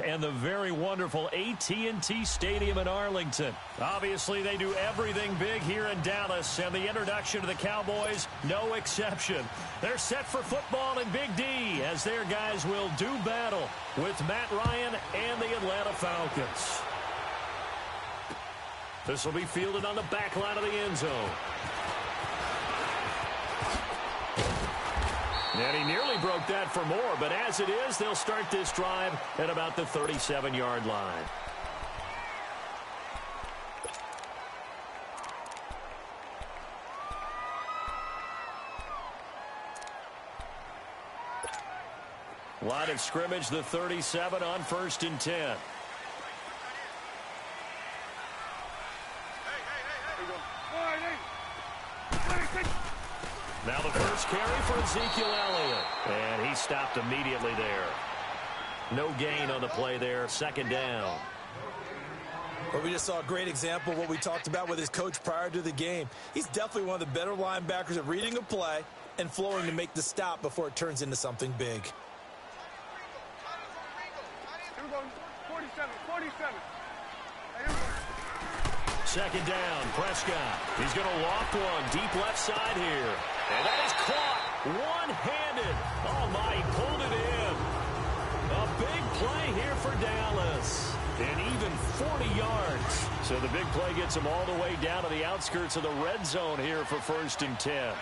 And the very wonderful AT&T Stadium in Arlington. Obviously, they do everything big here in Dallas, and the introduction to the Cowboys, no exception. They're set for football in Big D, as their guys will do battle with Matt Ryan and the Atlanta Falcons. This will be fielded on the back line of the end zone. And he nearly broke that for more, but as it is, they'll start this drive at about the 37-yard line. Line of scrimmage, the 37 on 1st and 10. Now the first carry for Ezekiel Elliott. And he stopped immediately there. No gain on the play there. 2nd down. Well, we just saw a great example of what we talked about with his coach prior to the game. He's definitely one of the better linebackers at reading a play and flowing to make the stop before it turns into something big. Here we go. 47. Here we go. 2nd down, Prescott. He's going to loft one deep left side here. And that is caught one-handed. Oh, my, he pulled it in. A big play here for Dallas. And even 40 yards. So the big play gets him all the way down to the outskirts of the red zone here for 1st and 10.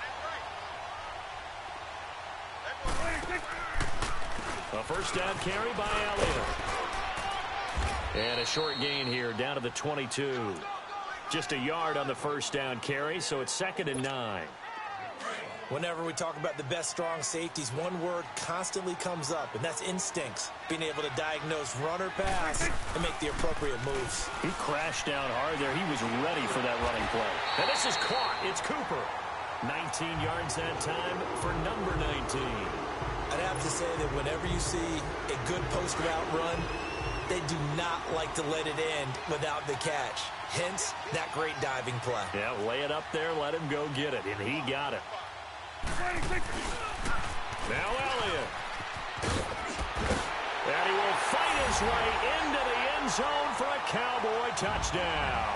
A first down carry by Elliott. And a short gain here down to the 22. Just a yard on the first down carry, so it's 2nd and 9. Whenever we talk about the best strong safeties, one word constantly comes up, and that's instincts. Being able to diagnose run or pass and make the appropriate moves. He crashed down hard there. He was ready for that running play. And this is caught. It's Cooper. 19 yards that time for number 19. I'd have to say that whenever you see a good post route run, they do not like to let it end without the catch. Hence, that great diving play. Yeah, lay it up there, let him go get it, and he got it. Now Elliott. And he will fight his way into the end zone for a Cowboy touchdown.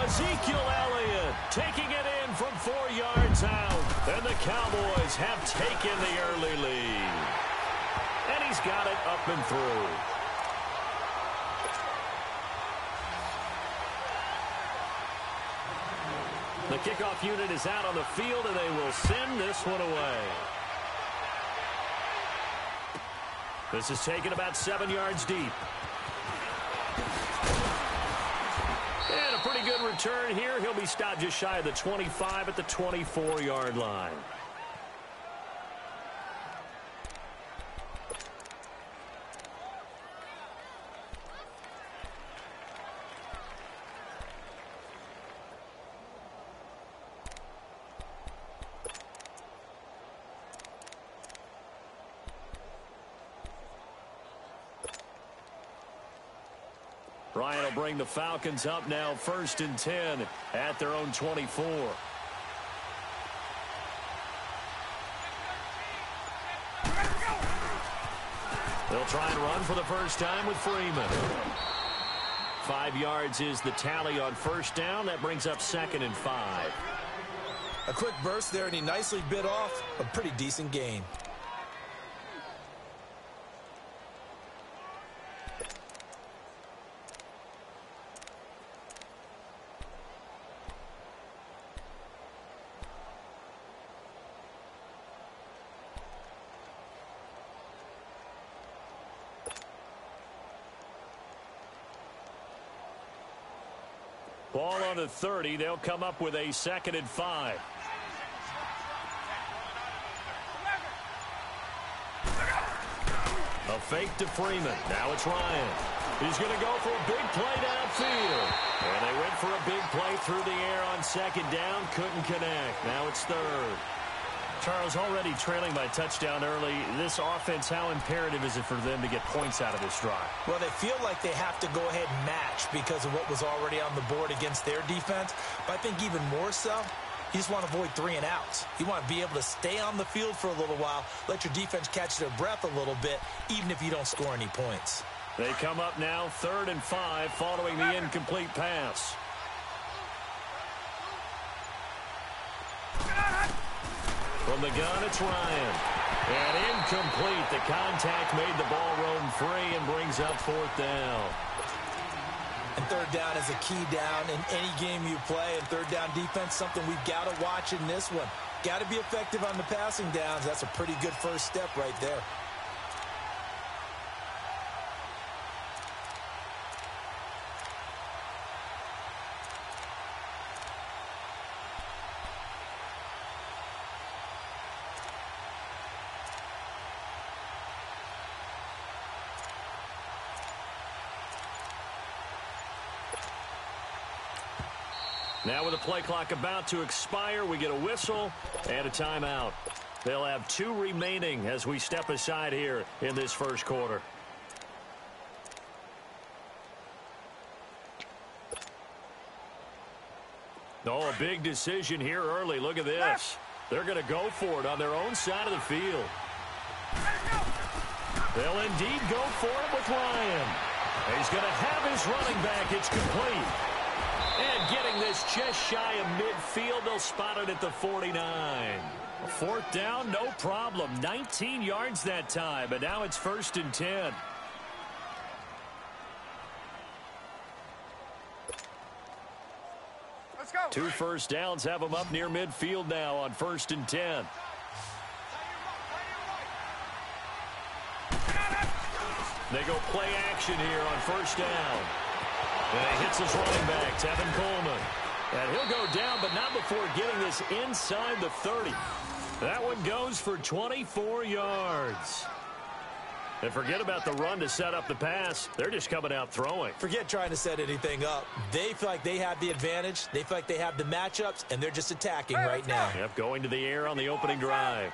Ezekiel Elliott taking it in from 4 yards out. And the Cowboys have taken the early lead. And he's got it up and through. The kickoff unit is out on the field, and they will send this one away. This is taken about 7 yards deep. And a pretty good return here. He'll be stopped just shy of the 25 at the 24-yard line. Ryan will bring the Falcons up now 1st and 10 at their own 24. They'll try and run for the first time with Freeman. 5 yards is the tally on first down. That brings up 2nd and 5. A quick burst there, and he nicely bit off a pretty decent gain. Ball on the 30. They'll come up with a 2nd and 5. A fake to Freeman. Now it's Ryan. He's going to go for a big play downfield. And they went for a big play through the air on 2nd down. Couldn't connect. Now it's 3rd. Charles, already trailing by touchdown early. This offense, how imperative is it for them to get points out of this drive? Well, they feel like they have to go ahead and match because of what was already on the board against their defense. But I think even more so, You just want to avoid 3 and outs. You want to be able to stay on the field for a little while, let your defense catch their breath a little bit, even if you don't score any points. They come up now 3rd and 5 following the incomplete pass. From the gun, it's Ryan. And incomplete. The contact made the ball roam free and brings up 4th down. And 3rd down is a key down in any game you play. And 3rd down defense, something we've got to watch in this one. Got to be effective on the passing downs. That's a pretty good first step right there. Now with the play clock about to expire, we get a whistle and a timeout. They'll have 2 remaining as we step aside here in this first quarter. Oh, a big decision here early. Look at this. They're going to go for it on their own side of the field. They'll indeed go for it with Ryan. He's going to have his running back. It's complete. And getting this just shy of midfield, they'll spot it at the 49. 4th down, no problem. 19 yards that time, but now it's 1st and 10. Let's go. 2 first downs have them up near midfield now on 1st and 10. They go play action here on 1st down. And he hits his running back, Tevin Coleman. And he'll go down, but not before getting this inside the 30. That one goes for 24 yards. And forget about the run to set up the pass. They're just coming out throwing. Forget trying to set anything up. They feel like they have the advantage. They feel like they have the matchups, and they're just attacking right now. Yep, going to the air on the opening drive.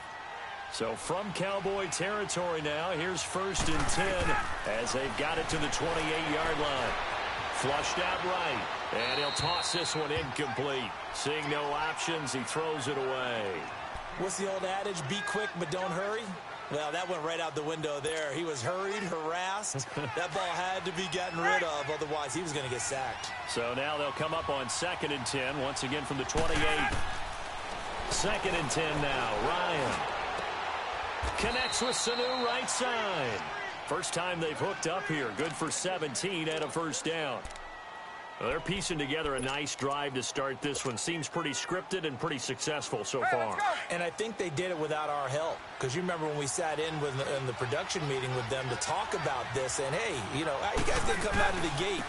So from Cowboy territory now, here's 1st and 10 as they've got it to the 28-yard line. Flushed out right, and he'll toss this one incomplete. Seeing no options, he throws it away. What's the old adage? Be quick, but don't hurry. Well, that went right out the window there. He was hurried, harassed. That ball had to be gotten rid of, otherwise he was going to get sacked. So now they'll come up on 2nd and 10, once again from the 28. 2nd and 10 now, Ryan. Connects with Sanu right side. First time they've hooked up here. Good for 17 and a 1st down. Well, they're piecing together a nice drive to start this one. Seems pretty scripted and pretty successful so far. And I think they did it without our help. Because you remember when we sat in the production meeting with them to talk about this. And, hey, you know, you guys didn't come out of the gate.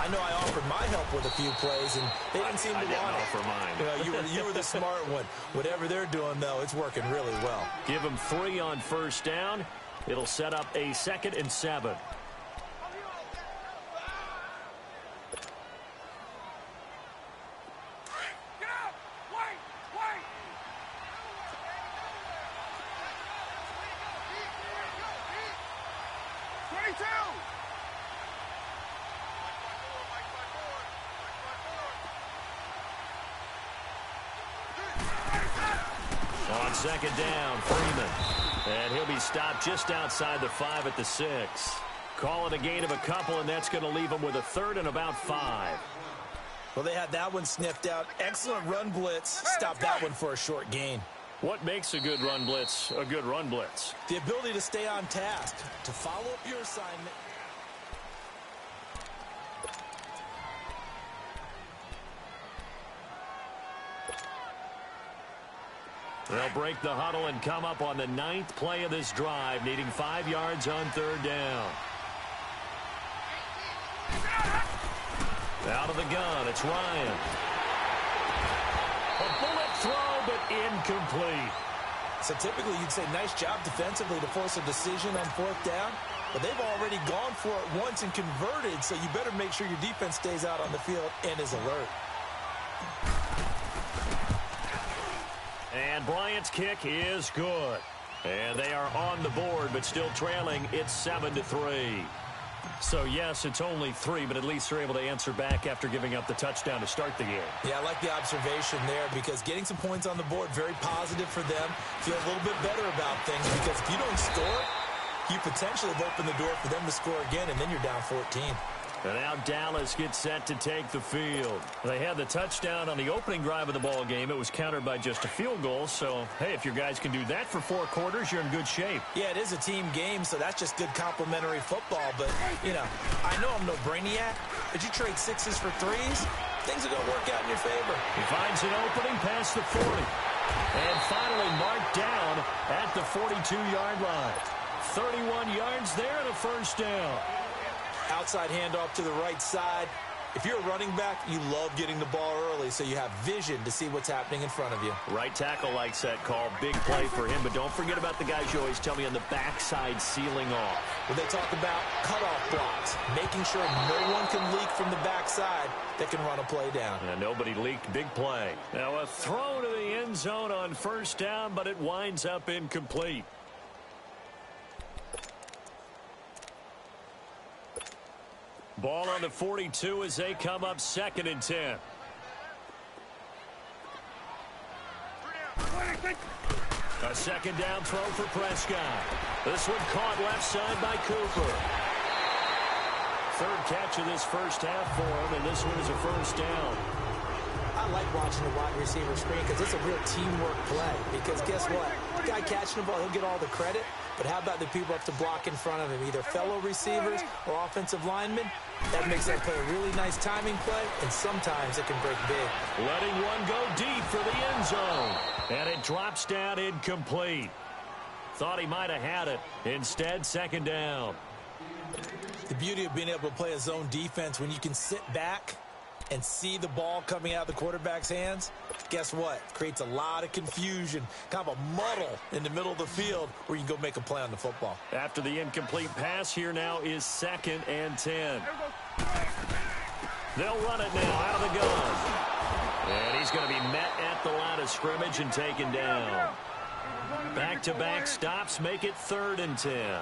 I know I offered my help with a few plays, and they didn't seem to want it. I didn't offer mine. You know, you were the smart one. Whatever they're doing, though, it's working really well. Give them 3 on 1st down. It'll set up a 2nd and 7. On 2nd down, Freeman. And he'll be stopped just outside the 5 at the 6. Call it a gain of a couple, and that's going to leave them with a 3rd and about 5. Well, they had that one sniffed out. Excellent run blitz. Stopped that one for a short gain. What makes a good run blitz a good run blitz? The ability to stay on task, to follow up your assignment. They'll break the huddle and come up on the 9th play of this drive, needing 5 yards on 3rd down. Out of the gun, it's Ryan. A bullet throw, but incomplete. So typically you'd say nice job defensively to force a decision on 4th down, but they've already gone for it once and converted, so you better make sure your defense stays out on the field and is alert. And Bryant's kick is good. And they are on the board, but still trailing. It's 7-3. So, yes, it's only 3, but at least they're able to answer back after giving up the touchdown to start the game. Yeah, I like the observation there because getting some points on the board, very positive for them. Feel a little bit better about things because if you don't score, you potentially have opened the door for them to score again, and then you're down 14. And now Dallas gets set to take the field. They had the touchdown on the opening drive of the ball game. It was countered by just a field goal. So, hey, if your guys can do that for 4 quarters, you're in good shape. Yeah, it is a team game, so that's just good complimentary football. But, you know, I know I'm no brainiac, but you trade 6s for 3s, things are going to work out in your favor. He finds an opening past the 40. And finally marked down at the 42-yard line. 31 yards there and a first down. Outside handoff to the right side. If you're a running back, you love getting the ball early so you have vision to see what's happening in front of you. Right tackle likes that call. Big play for him, but don't forget about the guys you always tell me on the backside sealing off. When they talk about cutoff blocks, making sure no one can leak from the backside that can run a play down. And nobody leaked. Big play. Now a throw to the end zone on first down, but it winds up incomplete. Ball on the 42 as they come up 2nd and 10. A 2nd down throw for Prescott. This one caught left side by Cooper. 3rd catch of this first half for him, and this one is a first down. I like watching the wide receiver screen because it's a real teamwork play. Because guess what? The guy catching the ball, he'll get all the credit. But how about the people up to block in front of him, either fellow receivers or offensive linemen? That makes that play a really nice timing play, and sometimes it can break big. Letting one go deep for the end zone. And it drops down incomplete. Thought he might have had it. Instead, 2nd down. The beauty of being able to play a zone defense when you can sit back and see the ball coming out of the quarterback's hands, guess what? Creates a lot of confusion, kind of a muddle in the middle of the field where you can go make a play on the football. After the incomplete pass, here now is 2nd and 10. They'll run it now out of the gun. And he's going to be met at the line of scrimmage and taken down. Back-to-back stops make it 3rd and 10.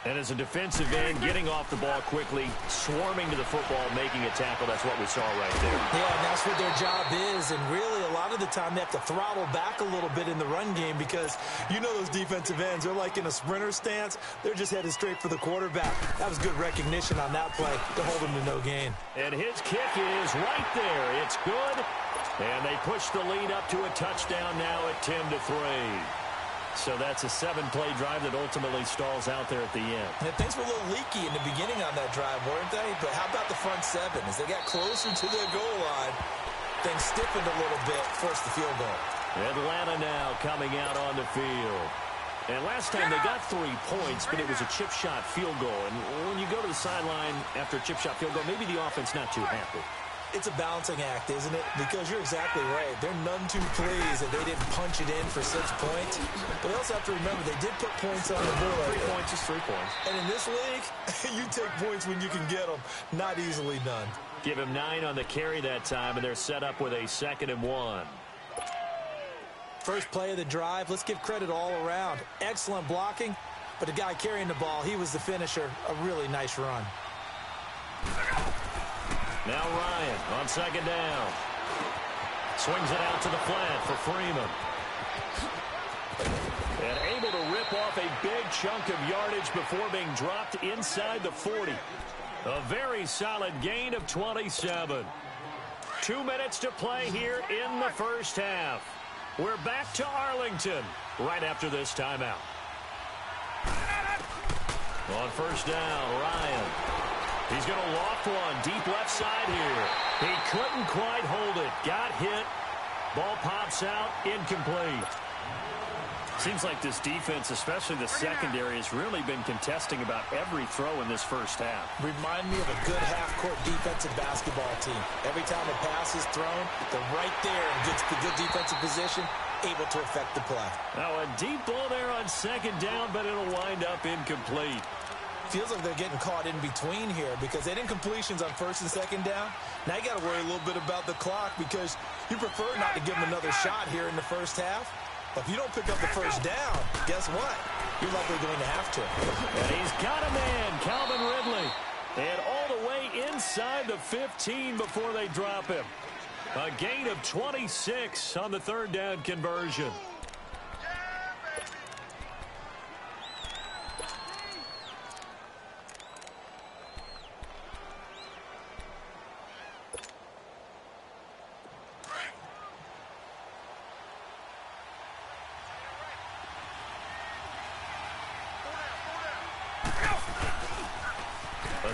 And as a defensive end, getting off the ball quickly, swarming to the football, making a tackle. That's what we saw right there. Yeah, and that's what their job is. And really, a lot of the time, they have to throttle back a little bit in the run game because you know those defensive ends, they're like in a sprinter stance. They're just headed straight for the quarterback. That was good recognition on that play to hold him to no gain. And his kick is right there. It's good. And they push the lead up to a touchdown now at 10-3. So that's a 7-play drive that ultimately stalls out there at the end. And things were a little leaky in the beginning on that drive, weren't they? But how about the front 7? As they got closer to their goal line, things stiffened a little bit, forced the field goal. Atlanta now coming out on the field. And last time they got 3 points, but it was a chip shot field goal. And when you go to the sideline after a chip shot field goal, maybe the offense not too happy. It's a balancing act, isn't it? Because you're exactly right. They're none too pleased that they didn't punch it in for 6 points. But you also have to remember, they did put points on the board. 3 points is 3 points. And in this league, you take points when you can get them. Not easily done. Give him 9 on the carry that time, and they're set up with a 2nd and 1. First play of the drive, let's give credit all around. Excellent blocking, but the guy carrying the ball, he was the finisher. A really nice run. Now Ryan on 2nd down. Swings it out to the flat for Freeman. And able to rip off a big chunk of yardage before being dropped inside the 40. A very solid gain of 27. 2 minutes to play here in the first half. We're back to Arlington right after this timeout. On first down, Ryan. He's going to loft one deep left side here. He couldn't quite hold it. Got hit. Ball pops out. Incomplete. Seems like this defense, especially the secondary, has really been contesting about every throw in this first half. Remind me of a good half-court defensive basketball team. Every time a pass is thrown, they're right there in good defensive position, able to affect the play. Now a deep ball there on 2nd down, but it'll wind up incomplete. Feels like they're getting caught in between here because they did incompletions on 1st and 2nd down. Now you got to worry a little bit about the clock because you prefer not to give them another shot here in the first half. But if you don't pick up the first down, guess what? You're likely going to have to. And he's got a man, Calvin Ridley. And all the way inside the 15 before they drop him. A gain of 26 on the third down conversion.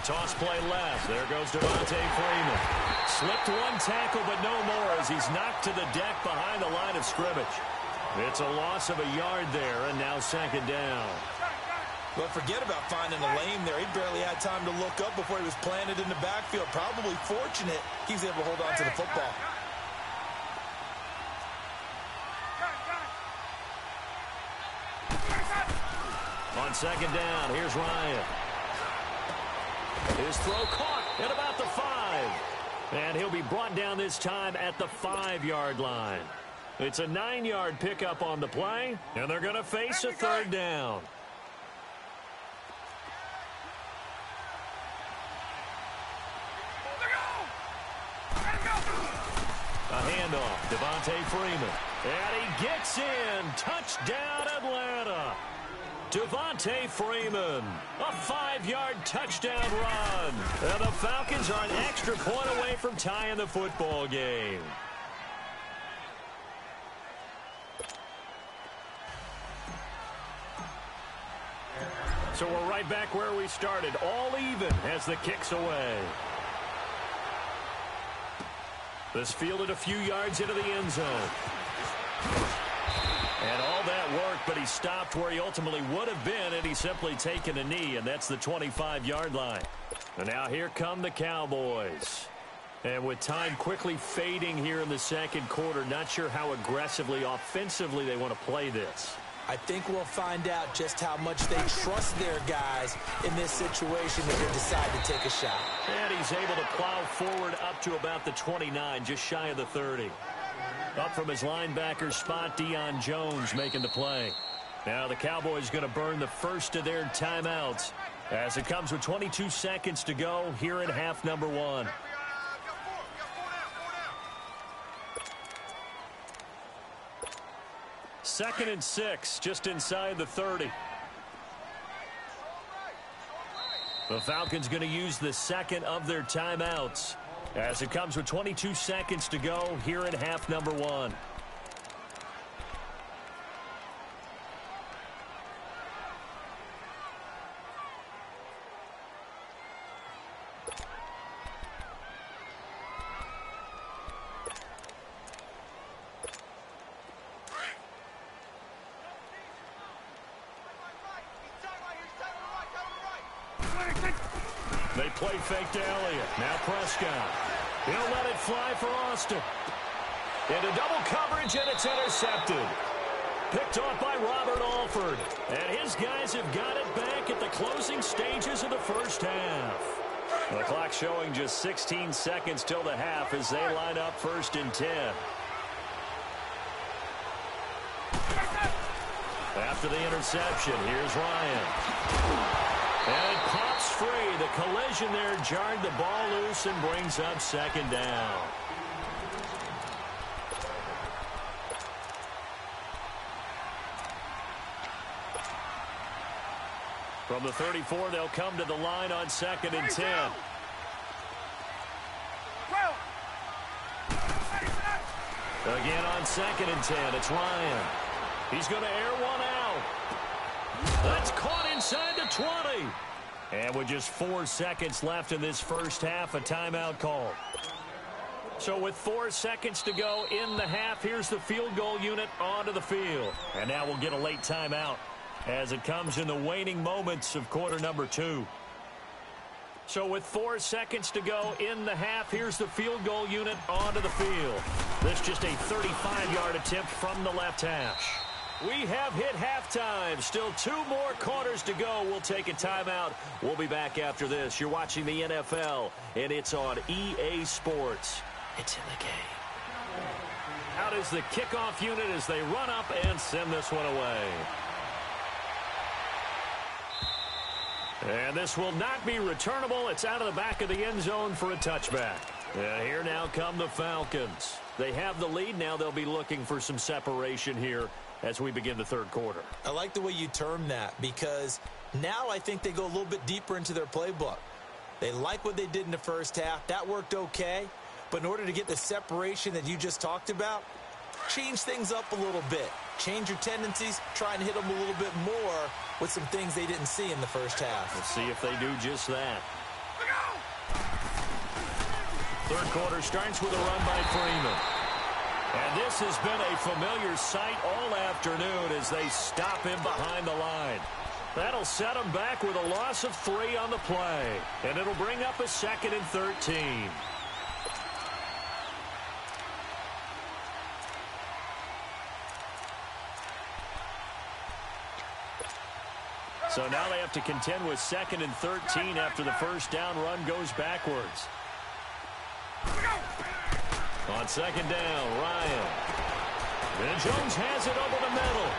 Toss play left. There goes Devontae Freeman. Slipped one tackle, but no more as he's knocked to the deck behind the line of scrimmage. It's a loss of a yard there, and now second down. But forget about finding a lane there. He barely had time to look up before he was planted in the backfield. Probably fortunate he's able to hold on to the football. On second down, here's Ryan. His throw caught at about the 5. And he'll be brought down this time at the 5-yard line. It's a 9-yard pickup on the play, and they're going to face a third down. A handoff, Devontae Freeman. And he gets in. Touchdown, Atlanta. Devontae Freeman, a 5-yard touchdown run. And the Falcons are an extra point away from tying the football game. So we're right back where we started, all even as the kick's away. This fielded a few yards into the end zone. And all that work, but he stopped where he ultimately would have been, and he's simply taken a knee, and that's the 25-yard line. And now here come the Cowboys. And with time quickly fading here in the second quarter, not sure how aggressively, offensively they want to play this. I think we'll find out just how much they trust their guys in this situation if they decide to take a shot. And he's able to plow forward up to about the 29, just shy of the 30. Up from his linebacker spot, Deion Jones making the play. Now the Cowboys going to burn the first of their timeouts as it comes with 22 seconds to go here in half number 1. Second and 6, just inside the 30. The Falcons going to use the second of their timeouts as it comes with 22 seconds to go here in half number 1. They play fake to Elliott. Now Prescott. He'll let it fly for Austin. Into double coverage, and it's intercepted. Picked off by Robert Alford. And his guys have got it back at the closing stages of the first half. The clock showing just 16 seconds till the half as they line up first and 10. After the interception, here's Ryan. And it pops free. The collision there jarred the ball loose and brings up second down. From the 34, they'll come to the line on second and 10. Again on second and 10, it's Ryan. He's going to air one out. That's caught inside the 20. And with just 4 seconds left in this first half, a timeout call. So with 4 seconds to go in the half, here's the field goal unit onto the field. And now we'll get a late timeout as it comes in the waning moments of quarter number 2. So with 4 seconds to go in the half, here's the field goal unit onto the field. This just a 35-yard attempt from the left hash. We have hit halftime. Still 2 more quarters to go. We'll take a timeout. We'll be back after this. You're watching the NFL, and it's on EA Sports. It's in the game. Out is the kickoff unit as they run up and send this one away. And this will not be returnable. It's out of the back of the end zone for a touchback. And here now come the Falcons. They have the lead. Now they'll be looking for some separation here as we begin the third quarter. I like the way you term that, because now I think they go a little bit deeper into their playbook. They like what they did in the first half. That worked okay. But in order to get the separation that you just talked about, change things up a little bit. Change your tendencies. Try and hit them a little bit more with some things they didn't see in the first half. Let's see if they do just that. Third quarter starts with a run by Freeman. And this has been a familiar sight all afternoon as they stop him behind the line. That'll set him back with a loss of 3 on the play. And it'll bring up a 2nd and 13. So now they have to contend with 2nd and 13 after the first down run goes backwards. On 2nd down, Ryan. And Jones has it over the middle.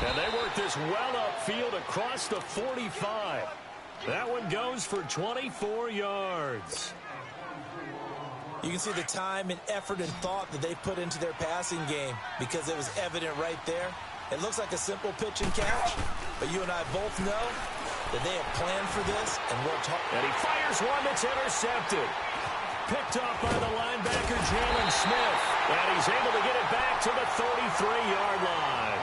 And they work this well upfield across the 45. That one goes for 24 yards. You can see the time and effort and thought that they put into their passing game, because it was evident right there. It looks like a simple pitch and catch, but you and I both know that they have planned for this and worked hard. And he fires one that's intercepted. Picked off by the linebacker, Jalen Smith. And he's able to get it back to the 33-yard line.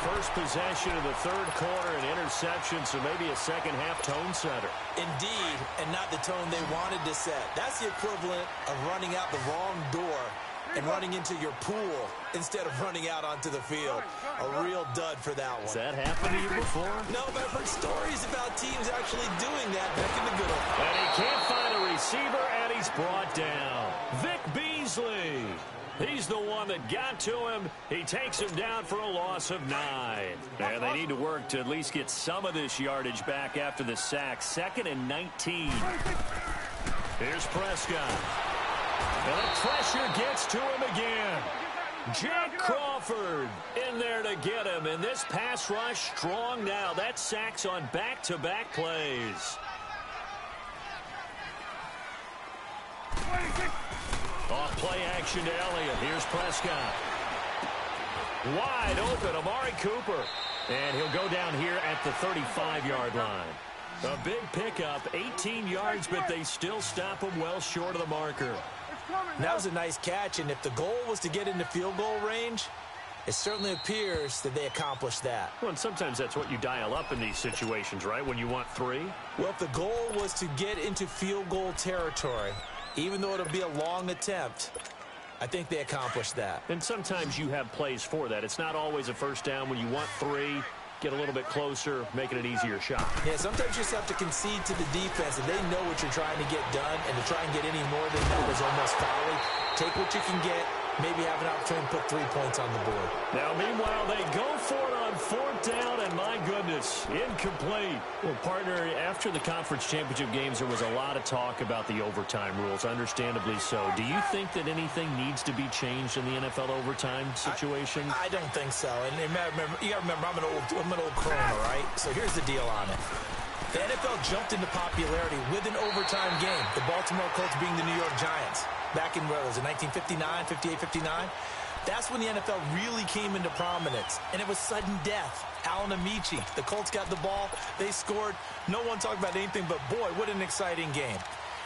First possession of the third quarter, an interception, so maybe a second-half tone setter. Indeed, and not the tone they wanted to set. That's the equivalent of running out the wrong door and running into your pool instead of running out onto the field. A real dud for that one. Has that happened to you before? No, but I've heard stories about teams actually doing that back in the good old. And he can't find a receiver, and he's brought down. Vic Beasley. He's the one that got to him. He takes him down for a loss of 9. And they need to work to at least get some of this yardage back after the sack. 2nd and 19. Here's Prescott. And the pressure gets to him again. Jack Crawford in there to get him. And this pass rush strong now. That's sacks on back-to-back plays. Off play action to Elliott. Here's Prescott. Wide open, Amari Cooper. And he'll go down here at the 35-yard line. A big pickup, 18 yards, but they still stop him well short of the marker. That was a nice catch, and if the goal was to get into field goal range, it certainly appears that they accomplished that. Well, and sometimes that's what you dial up in these situations, right, when you want 3? Well, if the goal was to get into field goal territory, even though it'll be a long attempt, I think they accomplished that. And sometimes you have plays for that. It's not always a first down when you want 3. Get a little bit closer, making an easier shot. Yeah, sometimes you just have to concede to the defense, and they know what you're trying to get done, and to try and get any more than that is almost folly. Take what you can get, maybe have an opportunity to put 3 points on the board. Now, meanwhile, they go for it on 4th down, and my goodness, incomplete. Well, partner, after the conference championship games, there was a lot of talk about the overtime rules, understandably so. Do you think that anything needs to be changed in the NFL overtime situation? I don't think so. And you got to remember, I'm an old crone, all right? So here's the deal on it. The NFL jumped into popularity with an overtime game, the Baltimore Colts being the New York Giants. Back in, what was it, 1959, 58, 59? That's when the NFL really came into prominence, and it was sudden death. Alan Amici, the Colts got the ball, they scored. No one talked about anything but, boy, what an exciting game.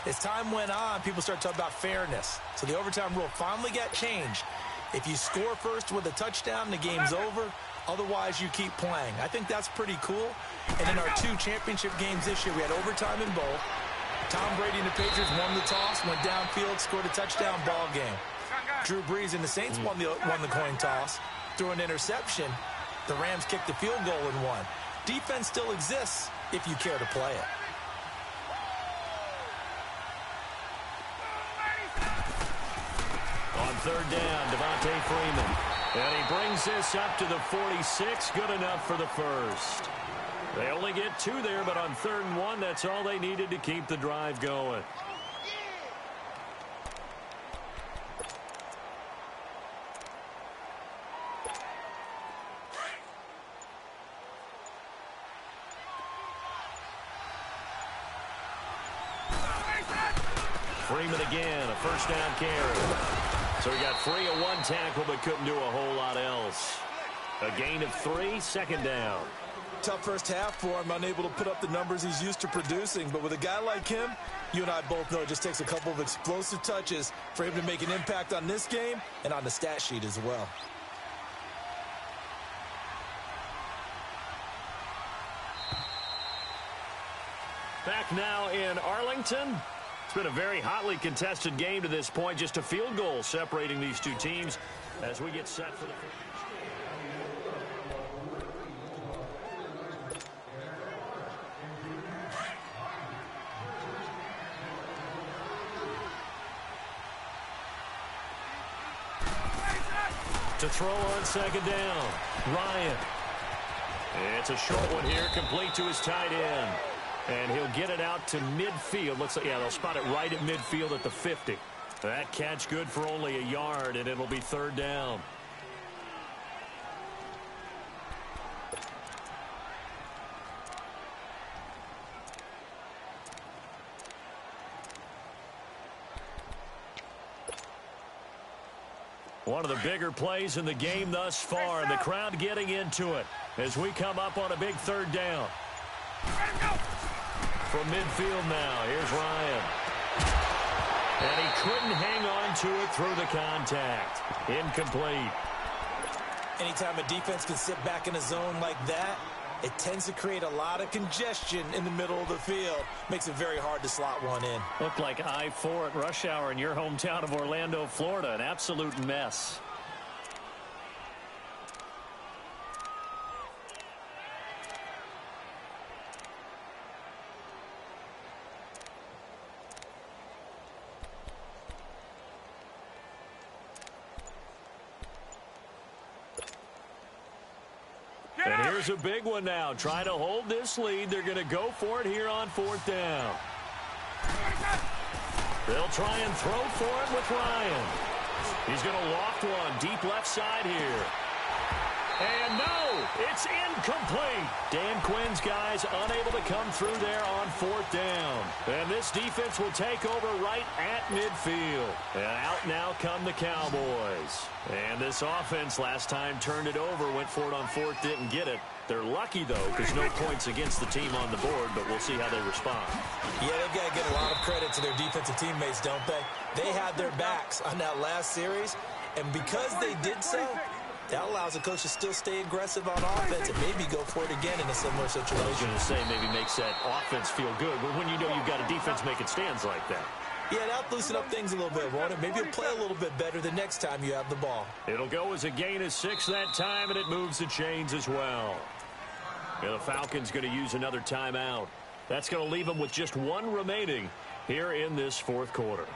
As time went on, people started talking about fairness. So the overtime rule finally got changed. If you score first with a touchdown, the game's over. Otherwise, you keep playing. I think that's pretty cool. And in our 2 championship games this year, we had overtime in both. Tom Brady and the Patriots won the toss, went downfield, scored a touchdown, ball game. Drew Brees and the Saints won the coin toss, threw an interception. The Rams kicked the field goal and won. Defense still exists if you care to play it. On 3rd down, Devontae Freeman. And he brings this up to the 46. Good enough for the first. They only get 2 there, but on 3rd and 1, that's all they needed to keep the drive going. Freeman again, a first down carry. So he got free of one tackle but couldn't do a whole lot else. A gain of 3, second down. Tough first half for him, unable to put up the numbers he's used to producing. But with a guy like him, you and I both know it just takes a couple of explosive touches for him to make an impact on this game and on the stat sheet as well. Back now in Arlington. It's been a very hotly contested game to this point. Just a field goal separating these two teams as we get set for the... To throw on second down, Ryan. It's a short one here, complete to his tight end. And he'll get it out to midfield. Looks like, yeah, they'll spot it right at midfield at the 50. That catch good for only a yard, and it'll be third down. One of the bigger plays in the game thus far, and the crowd getting into it as we come up on a big third down. From midfield now, here's Ryan. And he couldn't hang on to it through the contact. Incomplete. Anytime a defense can sit back in a zone like that, it tends to create a lot of congestion in the middle of the field. Makes it very hard to slot one in. Looked like I-4 at rush hour in your hometown of Orlando, Florida. An absolute mess. And here's a big one now. Trying to hold this lead. They're going to go for it here on fourth down. They'll try and throw for it with Ryan. He's going to loft one deep left side here. And no, it's incomplete. Dan Quinn's guys unable to come through there on fourth down. And this defense will take over right at midfield. And out now come the Cowboys. And this offense last time turned it over, went for it on fourth, didn't get it. They're lucky, though, because no points against the team on the board, but we'll see how they respond. Yeah, they've got to get a lot of credit to their defensive teammates, don't they? They had their backs on that last series, and because they did so, that allows the coach to still stay aggressive on offense and maybe go for it again in a similar situation. I was going to say maybe makes that offense feel good, but when you know you've got a defense making stands like that. Yeah, that'll loosen up things a little bit, won't it? Maybe you'll play a little bit better the next time you have the ball. It'll go as a gain of 6 that time, and it moves the chains as well. And the Falcons going to use another timeout. That's going to leave them with just one remaining here in this fourth quarter.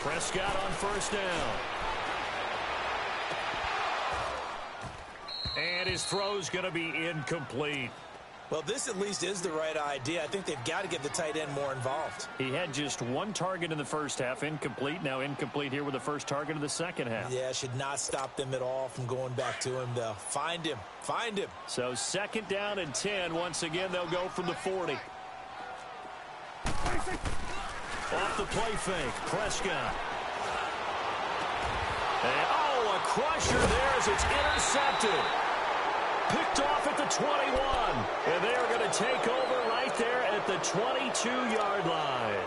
Prescott on first down. And his throw's going to be incomplete. Well, this at least is the right idea. I think they've got to get the tight end more involved. He had just one target in the first half, incomplete. Now incomplete here with the first target of the second half. Yeah, should not stop them at all from going back to him, though. Find him. Find him. So second down and 10. Once again, they'll go from the 40. Off the play fake, Prescott. And, oh, a crusher there as it's intercepted. Picked off at the 21. And they're going to take over right there at the 22-yard line.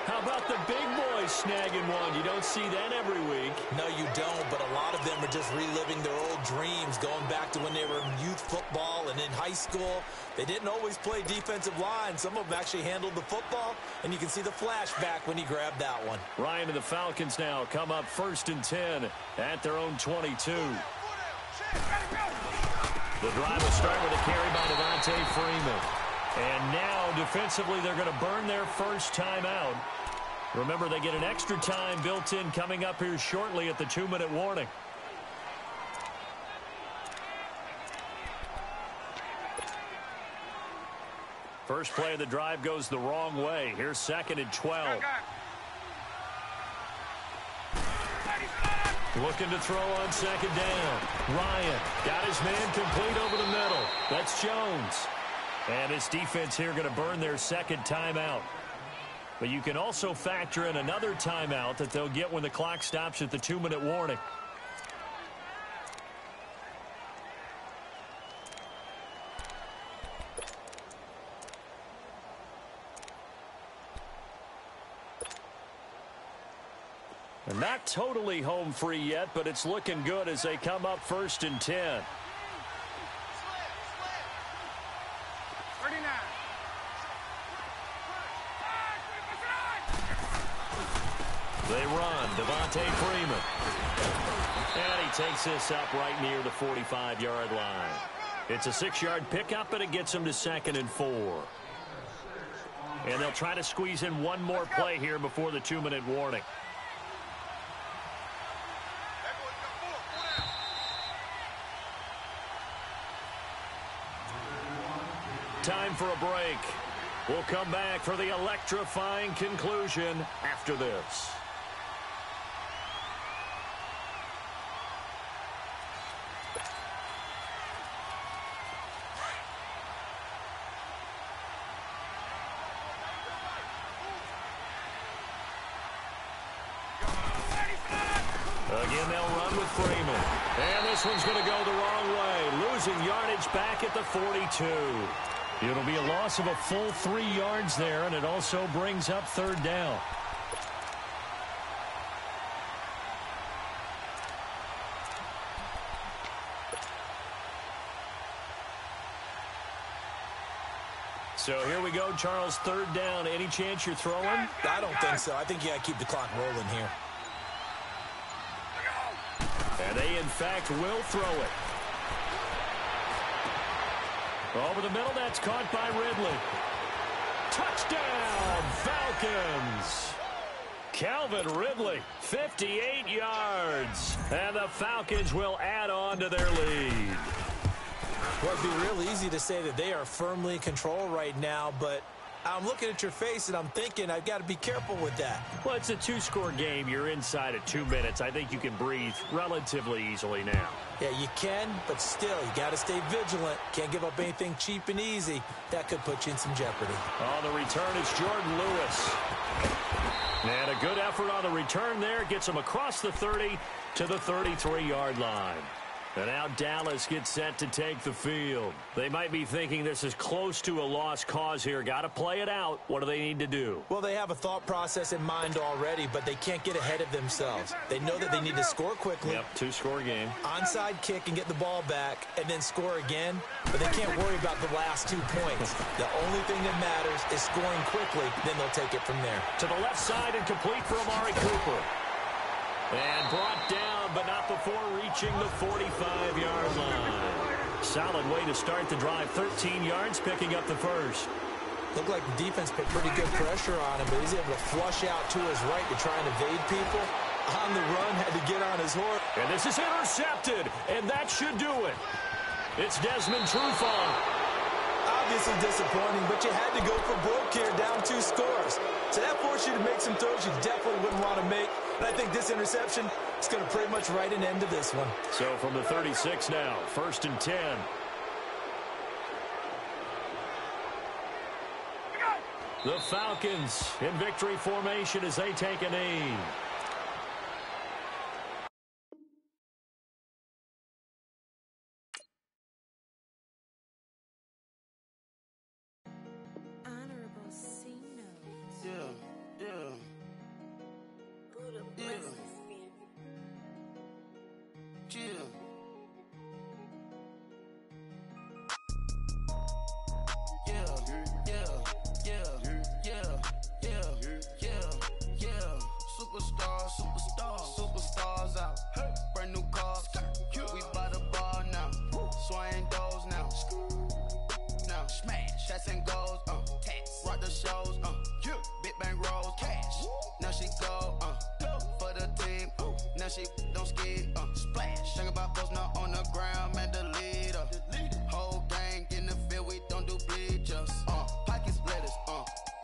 How about the big boys snagging one? You don't see that every week. No, you don't, but a lot of them are just reliving their old dreams, going back to when they were in youth football and in high school. They didn't always play defensive line. Some of them actually handled the football, and you can see the flashback when he grabbed that one. Ryan and the Falcons now come up 1st and 10 at their own 22. The drive will start with a carry by Devontae Freeman. And now, defensively, they're going to burn their first timeout. Remember, they get an extra time built in coming up here shortly at the 2-minute warning. First play of the drive goes the wrong way. Here's 2nd and 12. Looking to throw on second down. Ryan got his man complete over the middle. That's Jones. And this defense here going to burn their second timeout. But you can also factor in another timeout that they'll get when the clock stops at the 2-minute warning. And not totally home free yet, but it's looking good as they come up 1st and 10. 39. They run. Devontae Freeman. And he takes this up right near the 45-yard line. It's a 6-yard pickup, and it gets them to 2nd and 4. And they'll try to squeeze in one more play here before the 2-minute warning. Time for a break. We'll come back for the electrifying conclusion after this. Again, they'll run with Freeman. And this one's going to go the wrong way. Losing yardage back at the 42. It'll be a loss of a full 3 yards there, and it also brings up 3rd down. So here we go, Charles, 3rd down. Any chance you're throwing? I don't think so. I think you got to keep the clock rolling here. And they, in fact, will throw it. Over the middle, that's caught by Ridley. Touchdown, Falcons! Calvin Ridley, 58 yards. And the Falcons will add on to their lead. Well, it'd be real easy to say that they are firmly in control right now, but I'm looking at your face and I'm thinking I've got to be careful with that. Well, it's a 2-score game. You're inside at 2 minutes. I think you can breathe relatively easily now. Yeah, you can, but still, you got to stay vigilant. Can't give up anything cheap and easy. That could put you in some jeopardy. On the return is Jordan Lewis. And a good effort on the return there. Gets him across the 30 to the 33-yard line. And now Dallas gets set to take the field. They might be thinking this is close to a lost cause here. Got to play it out. What do they need to do? Well, they have a thought process in mind already, but they can't get ahead of themselves. They know that they need to score quickly. Yep, 2-score game. Onside kick and get the ball back and then score again, but they can't worry about the last 2 points. The only thing that matters is scoring quickly, then they'll take it from there. To the left side and complete for Amari Cooper. And brought down, but not before reaching the 45-yard line. Solid way to start the drive. 13 yards, picking up the first. Looked like the defense put pretty good pressure on him, but he's able to flush out to his right to try and evade people. On the run, had to get on his horse. And this is intercepted, and that should do it. It's Desmond Trufant. Obviously disappointing, but you had to go for broke here, down 2 scores. So that forced you to make some throws you definitely wouldn't want to make. And I think this interception is going to pretty much write an end to this one. So from the 36 now, 1st and 10. The Falcons in victory formation as they take a knee. Superstars out. Brand new cars. We by the bar now. Swaying doors now. Now smash. Shots and goals. Rock the shows. Big bang rolls. Cash. Now she go. For the team. Now she don't ski. Splash. Think about post now on the ground. Man, the leader. Whole gang in the field. We don't do bleachers. Pockets lettuce.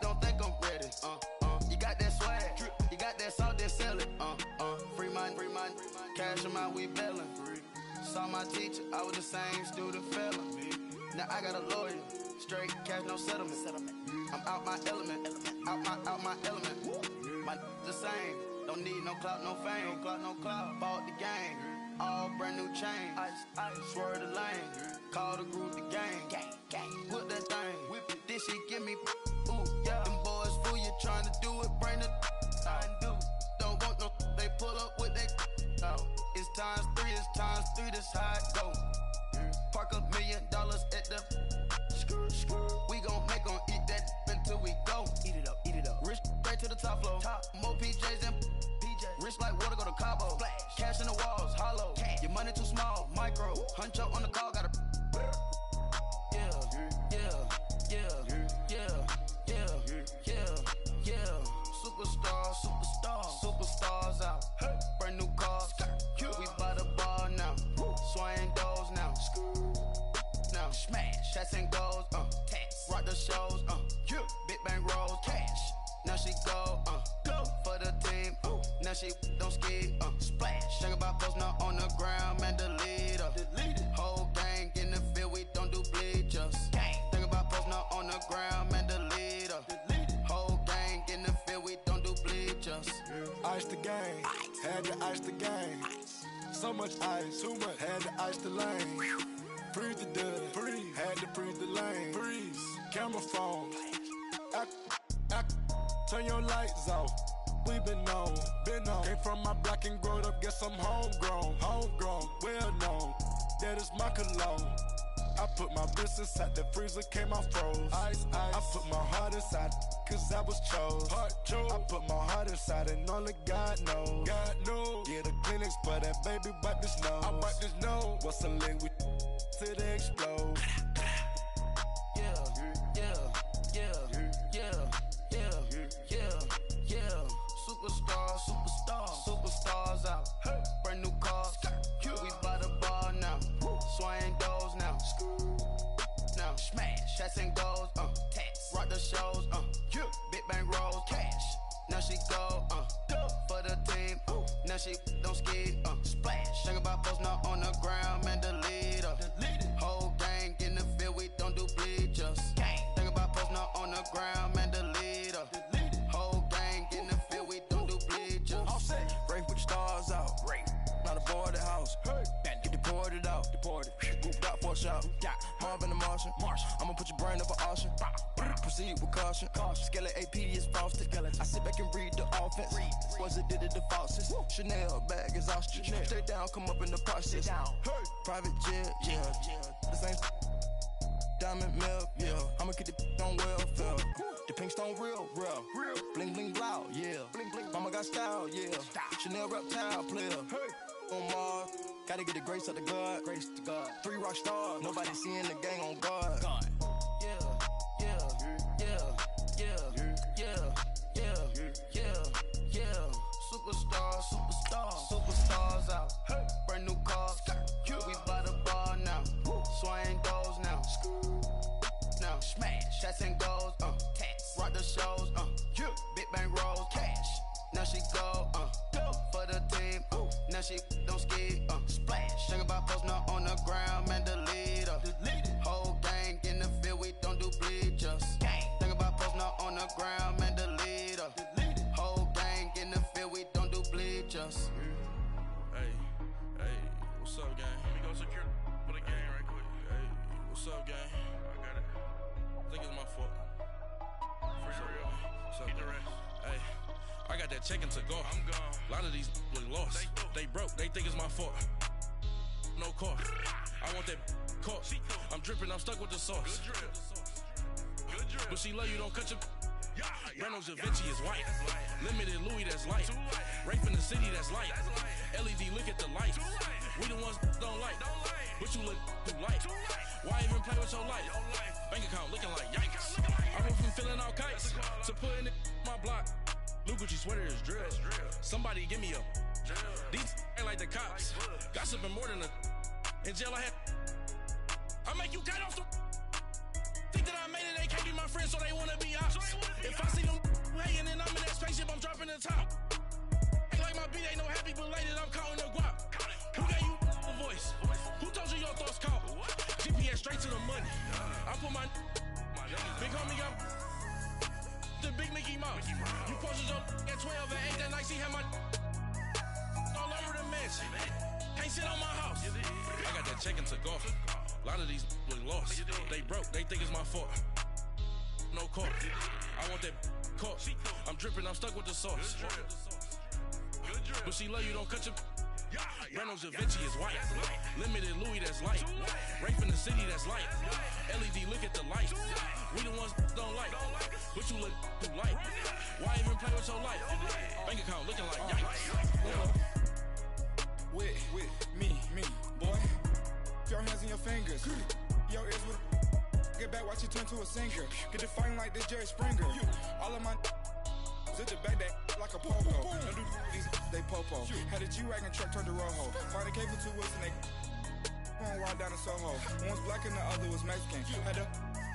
Don't think I'm ready. You got that swag. You got that salt, that sell it. Free mind, now we bailin'. Saw my teacher, I was the same student failing. Now I got a lawyer, straight cash, no settlement. I'm out my element, out my element. My the same, don't need no clout, no fame. No clout, bought the game, all brand new chain. Ice, swerve the lane, call the group the gang. Whip that thing, whip it, this shit give me. Ooh, yeah. Them boys fool you trying to do it, bring it. I do. Don't want no, they pull up with they. Oh, it's times 3, this how it go. Park $1 million at the. We gon' make 'em eat that until we go. Eat it up. Rich straight to the top floor. More PJs and PJ. Rich like water, go to Cabo. Splash. Cash in the walls, hollow. Cash. Your money too small, micro. Hunch up on the call, gotta. Superstars out. Brand new cars. We by the bar now. Swaying doors now. Now smash. Shots and goals. Rock the shows. Big bang rolls. Cash. Now she go. For the team. Now she don't ski. Splash. Think about post now on the ground. Man, delete her. Whole gang in the field. We don't do bleachers. Think about post now on the ground. Man, delete her. Whole gang in the field. We don't do bleachers. Ice the game, had to ice the game. So much ice, too much, had to ice the lane. Freeze the dud, freeze, had to freeze the lane. Freeze, camera phone, turn your lights off. We been on. Came from my block and growed up, guess I'm homegrown, well known. That is my cologne. I put my wrist inside the freezer, came out froze. Ice. I put my heart inside, cause I was chose. I put my heart inside and only God knows. Get a Kleenex for that baby, wipe this nose. I wipe this nose. What's a link with till they explode? Superstars out. Brand new cars. We by the bar now. Swaying doors now. Now smash. Shots and goals. Rock the shows. Big bang rolls. Cash. Now she go. For the team. Now she don't ski. Splash. Think about post now on the ground. Man, delete her. Whole gang in the field. We don't do bleachers. Think about post now on the ground. Man, delete her. Whole gang in the field. We don't do bleachers. All set. Rain put the stars out. Not a board the house. Get deported out. Moved out for a shot. Marvin the Martian. I'ma put your brain up an auction. Proceed with caution. Skeleton AP is frosted. I sit back and read the offense. Was it did it the faucets? Chanel bag is ostrich. Stay down, come up in the process. Private jet, yeah. The same diamond milk, yeah. I'ma get the on welfare. The pink stone real. Bling bling blow, yeah. Mama got style, yeah. Chanel reptile player. On Mars, gotta get the grace of the God. 3 rock stars, nobody seeing the gang on guard. Superstars out. Brand new cars. We by the bar now. Swaying doors now. Now smash. Shots and goals. Rock the shows. Big bang rolls. Cash. Now she go. For the team. Now she don't ski. Splash. Think about post now on the ground. Man, delete her. Whole gang in the field. We don't do bleachers. Think about post now on the ground. Man, delete her. Whole gang in the field. We don't do bleachers. Hey, what's up, gang? Let me go secure for the gang right quick. Hey, what's up, gang? I got it. I think it's my fault. For real. What's up, get the rest. Hey, I got that check-in to go. I'm gone. A lot of these look lost. They broke. They think it's my fault. No car. I want that car. I'm dripping. I'm stuck with the sauce. Good drip. But she love you. Don't cut your. Reynolds Da Vinci is white. Limited Louis, that's light. Rape in the city, that's light. LED, look at the light. We the ones don't like. But you look too light. Why even play with your life? Bank account looking like yikes. I went from filling out kites to putting it in my block. New Gucci sweater is drill. Somebody give me a. These ain't like the cops. Gossiping more than a. In jail I had. I make you cut off the. Think that I made it, they can't be my friends, so they wanna be ops. If I see them hanging and I'm in that spaceship, I'm dropping the top. Ain't like my beat ain't no happy belated, I'm counting the guap. Who put my big homie got the big Mickey Mouse. You posted up at 12 and 8 that night, she had my all over the mansion. Can't sit on my house. I got that check and took off. A lot of these was lost. They broke, they think it's my fault. No court. I want that court. I'm dripping, I'm stuck with the sauce. But she love you, don't cut your. Reynolds Da Vinci is white. Limited Louis, that's light. Rape in the city, that's light. LED, look at the light. We the ones don't like. But you look too light. Why even play with your life? Bank account looking like yikes. With me, boy. Your hands and your fingers. Your ears with get back, watch you turn to a singer. Get the fighting like this Jerry Springer. All of my sit the back that like a popo. Don't do these they popo. Had a G-Wagon truck turned to Rojo. Find a cable 2 wheels and they going wild down in Soho. One was black and the other was Mexican. Had a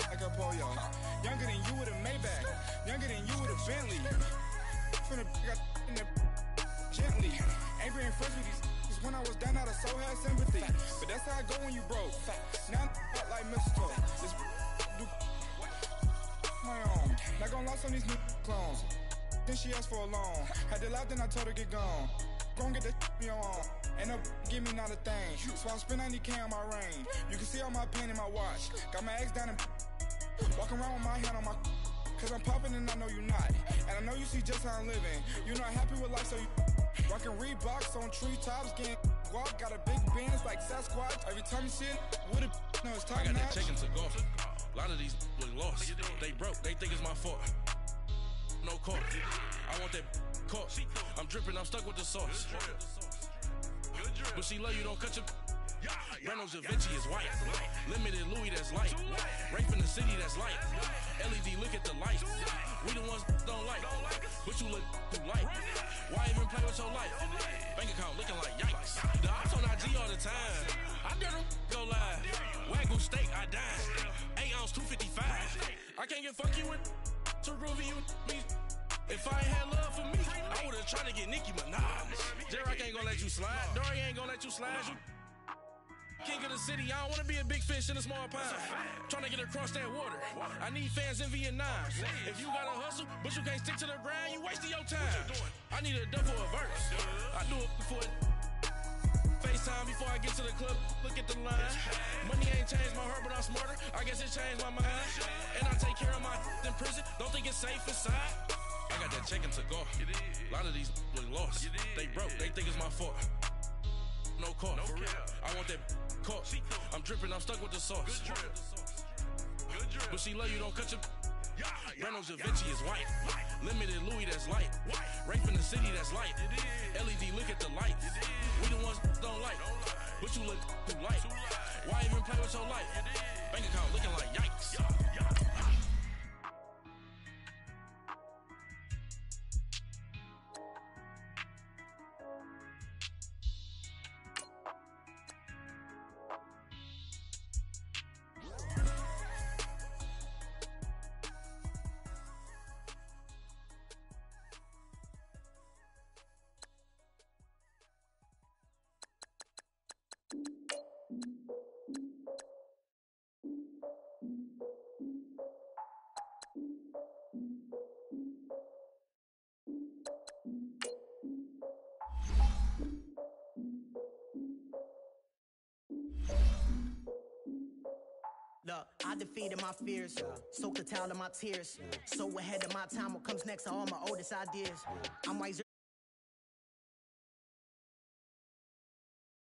like a pollo. Younger than you with a Maybach. Younger than you with a Bentley. From the got in the gently. Ain't being friends with these. When I was down out, I so had sympathy. But that's how I go when you broke. Now I'm like mistletoe. This do my own. Not gonna lost on these new clones. Then she asked for a loan. Had to laugh, then I told her get gone. Gon' get that me on. Ain't no give me not a thing. So I spend 90K on my range. You can see all my pain in my watch. Got my ex down and walking around with my hand on my. Cause I'm popping and I know you not. And I know you see just how I'm living. You're not happy with life, so you rockin' Reeboks on treetops, getting guap. Got a big Benz like Sasquatch. Every time you see it, with a no, it's top I got notch. that check and took off. A lot of these was lost. They broke, they think it's my fault. No court. I want that court. I'm dripping, I'm stuck with the sauce. But she love you, don't cut your. Reynolds Da Vinci is white. Limited Louis, that's light. Rape in the city, that's light. LED, look at the light. We the ones don't like. But you look too light. Why even play with your life? Bank account looking like yikes. The ops on IG all the time. I dare them go live. Wagyu steak, I died. 8 ounce, 255. I can't get funky with too groovy you me. If I ain't had love for me, I would've tried to get Nicki Minaj. J-Rock ain't gonna let you slide. Dory ain't gonna let you slide. You king of the city, I don't wanna be a big fish in a small pond. Trying to get across that water. I need fans in Vietnam. If you gotta hustle, but you can't stick to the grind, you wasting your time. I need a dub for a verse. I do it for it. FaceTime before I get to the club, look at the line. Money ain't changed my heart, but I'm smarter. I guess it changed my mind. And I take care of my in prison. Don't think it's safe inside. I got that check and took off. A lot of these was lost. They broke, they think it's my fault. No court, for real. I want that court. I'm dripping, I'm stuck with the sauce. But she love you, don't cut your. Reynolds Da Vinci is white. Limited Louis, that's light. Rape in the city, that's light. LED, look at the light. We the ones don't like. But you look too light. Why even play with your life? Bank account looking like yikes. Look, I defeated my fears, soaked a towel in my tears. So ahead of my time, what comes next are all my oldest ideas. I'm wiser